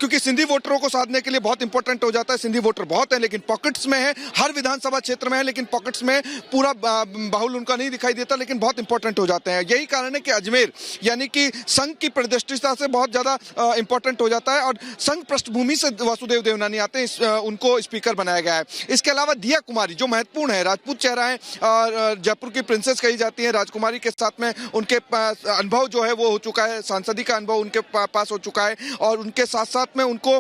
क्योंकि सिंधी वोटरों को साधने के लिए बहुत इंपॉर्टेंट हो जाता है। सिंधी वोटर बहुत है लेकिन पॉकेट्स में है, हर विधानसभा क्षेत्र में है लेकिन पॉकेट्स में पूरा बाहुल उनका नहीं दिखाई देता, लेकिन बहुत इंपॉर्टेंट हो जाते हैं। यही कारण है कि अजमेर यानी कि संघ की प्रतिष्ठा से बहुत ज्यादा इंपॉर्टेंट हो जाता है और संघ पृष्ठभूमि से वासुदेव देवनानी आते हैं, उनको स्पीकर बनाया गया है। इसके अलावा दिया कुमारी जो महत्वपूर्ण है, राजपूत चेहरा है और जयपुर की प्रिंसेस कही जाती है, राजकुमारी के साथ में उनके अनुभव जो है वो हो चुका है, सांसदी का अनुभव उनके पास हो चुका है और उनके साथ साथ में उनको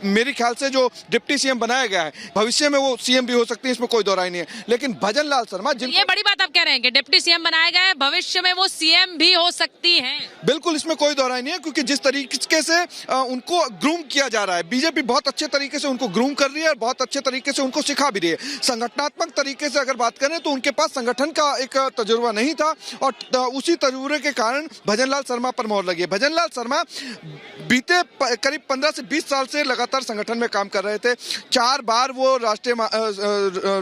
मेरे ख्याल से जो डिप्टी सीएम बनाया गया है, भविष्य में वो सीएम भी हो सकती है, इसमें कोई दो राय नहीं है। लेकिन भजन लाल शर्मा ये बड़ी बात आप कह रहे हैं कि डिप्टी सीएम बनाया गया है, भविष्य में वो सीएम भी हो सकती हैं। बिल्कुल, इसमें कोई दो राय नहीं है, क्योंकि जिस तरीके से उनको ग्रूम किया जा रहा है, बीजेपी बहुत अच्छे तरीके से उनको ग्रूम कर रही है और बहुत अच्छे तरीके से उनको सिखा भी रही है। संगठनात्मक तरीके से अगर बात करें तो उनके पास संगठन का एक तजुर्बा नहीं था और उसी तजुर्बे के कारण भजनलाल शर्मा पर मोहर लगी है। भजनलाल शर्मा बीते करीब 15 से 20 साल से लगातार संगठन में काम कर रहे थे। 4 बार वो राष्ट्रीय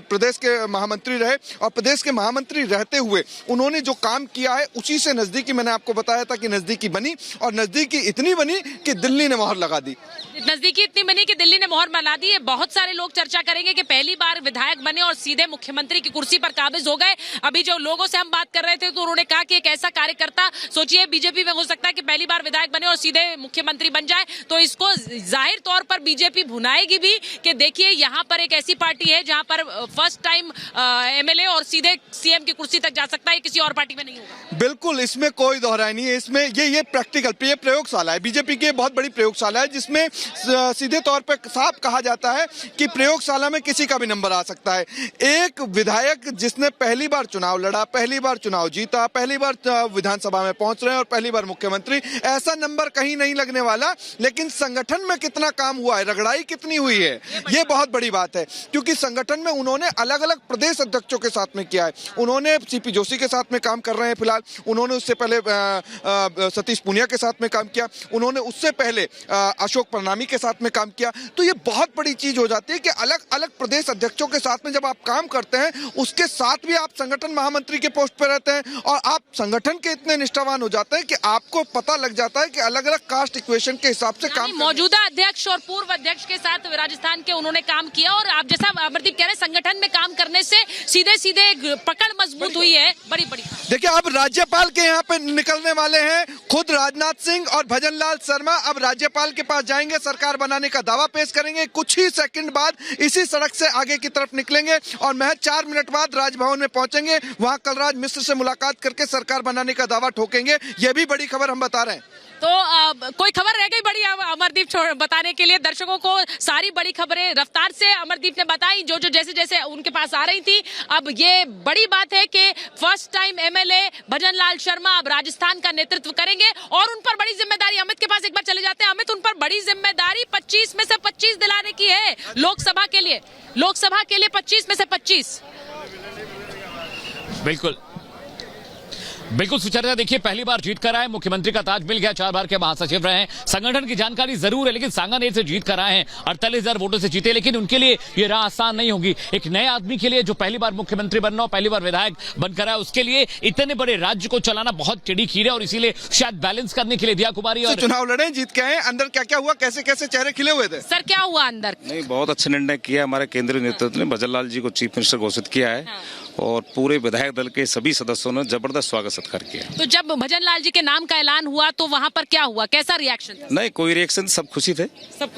प्रदेश के महामंत्री रहे और प्रदेश के महामंत्री रहते हुए उन्होंने जो काम किया है उसी से नजदीकी, मैंने आपको बताया था कि नजदीकी बनी और नजदीकी इतनी बनी कि दिल्ली ने मोहर लगा दी। नजदीकी इतनी बनी कि दिल्ली ने मोहर लगा दी है। बहुत सारे लोग चर्चा करेंगे कि पहली बार विधायक बने और सीधे मुख्यमंत्री की कुर्सी पर काबिज हो गए। अभी जो लोगों से हम बात कर रहे थे तो उन्होंने कहा कि एक ऐसा कार्यकर्ता, सोचिए बीजेपी में हो सकता है कि पहली बार विधायक बने और सीधे मुख्यमंत्री बन जाए, तो इसको जाहिर तौर पर बीजेपी भुनाएगी भी कि देखिए यहाँ पर एक ऐसी पार्टी है जहाँ पर फर्स्ट टाइम एमएलए और सीधे सीएम की कुर्सी तक जा सकता है, किसी और पार्टी में नहीं होगा। बिल्कुल, इसमें कोई दोहराई नहीं है। इसमें ये प्रैक्टिकल प्रयोगशाला है, बीजेपी की बहुत बड़ी प्रयोगशाला है जिसमें सीधे तौर पर साफ कहा जाता है कि प्रयोगशाला में किसी का भी नंबर आ सकता है। एक विधायक जिसने पहली बार चुनाव लड़ा, पहली बार चुनाव जीता, पहली बार विधानसभा में पहुंच रहे हैं और पहली बार मुख्यमंत्री, ऐसा नंबर कहीं नहीं लगने वाला। लेकिन संगठन में कितना काम हुआ है, रगड़ाई कितनी हुई है, ये बहुत बड़ी बात है, क्योंकि संगठन में उन्होंने अलग अलग प्रदेश अध्यक्षों के साथ में किया है। उन्होंने सीपी जोशी के साथ में काम कर रहे हैं फिलहाल, उन्होंने उससे पहले सतीश पूनिया के साथ में काम किया, उन्होंने उससे पहले अशोक परनामी के साथ में काम किया। तो ये बहुत बड़ी चीज हो जाती है कि अलग अलग प्रदेश अध्यक्षों के साथ में जब आप काम करते हैं, उसके साथ भी आप संगठन महामंत्री के पोस्ट पर रहते हैं और आप संगठन के इतने निष्ठावान हो जाते हैं कि आपको पता लग जाता है कि अलग अलग कास्ट इक्वेशन के हिसाब से काम। मौजूदा अध्यक्ष और पूर्व अध्यक्ष के साथ राजस्थान के उन्होंने काम किया और आप जैसा अमरदीप कह रहे हैं, संगठन में काम करने से सीधे सीधे पकड़ मजबूत हुई है। बड़ी देखिए, अब राज्यपाल के यहाँ पे निकलने वाले हैं खुद राजनाथ सिंह और भजनलाल शर्मा। अब राज्यपाल के पास जाएंगे, सरकार बनाने का दावा पेश करेंगे, कुछ ही सेकंड बाद इसी सड़क से आगे की तरफ निकलेंगे और महज 4 मिनट बाद राजभवन में पहुंचेंगे। वहां कलराज मिश्र से मुलाकात करके सरकार बनाने का दावा ठोकेंगे। यह भी बड़ी खबर हम बता रहे हैं। तो कोई खबर रह गई बड़ी अमरदीप बताने के लिए दर्शकों को? सारी बड़ी खबरें रफ्तार से अमरदीप ने बताई, जो जैसे जैसे उनके पास आ रही थी। अब ये बड़ी बात है कि first time MLA Bhajanlal Sharma अब राजस्थान का नेतृत्व करेंगे और उन पर बड़ी जिम्मेदारी, अमित के पास एक बार चले जाते हैं। अमित, उन पर बड़ी जिम्मेदारी 25 में से 25 दिलाने की है लोकसभा के लिए 25 में से 25। बिल्कुल सुचरिता, देखिए पहली बार जीत कर आए, मुख्यमंत्री का ताज मिल गया, 4 बार के महासचिव रहे हैं, संगठन की जानकारी जरूर है, लेकिन सांगानेर से जीत कर आए हैं, 48,000 वोटों से जीते। लेकिन उनके लिए ये राह आसान नहीं होगी। एक नए आदमी के लिए जो पहली बार मुख्यमंत्री बनना हो, पहली बार विधायक बनकर आया, उसके लिए इतने बड़े राज्य को चलाना बहुत टेढ़ी खीर है और इसीलिए शायद बैलेंस करने के लिए दिया कुमारी और चुनाव लड़े, जीत के आए। अंदर क्या क्या हुआ, कैसे कैसे चेहरे खिले हुए थे? सर, क्या हुआ अंदर? नहीं, बहुत अच्छा निर्णय किया हमारे केंद्रीय नेतृत्व ने। भजनलाल जी को चीफ मिनिस्टर घोषित किया है और पूरे विधायक दल के सभी सदस्यों ने जबरदस्त स्वागत सत्कार किया। तो जब भजनलाल जी के नाम का ऐलान हुआ तो वहां पर क्या हुआ, कैसा रिएक्शन था? नहीं, कोई रिएक्शन, सब खुशी थे। सब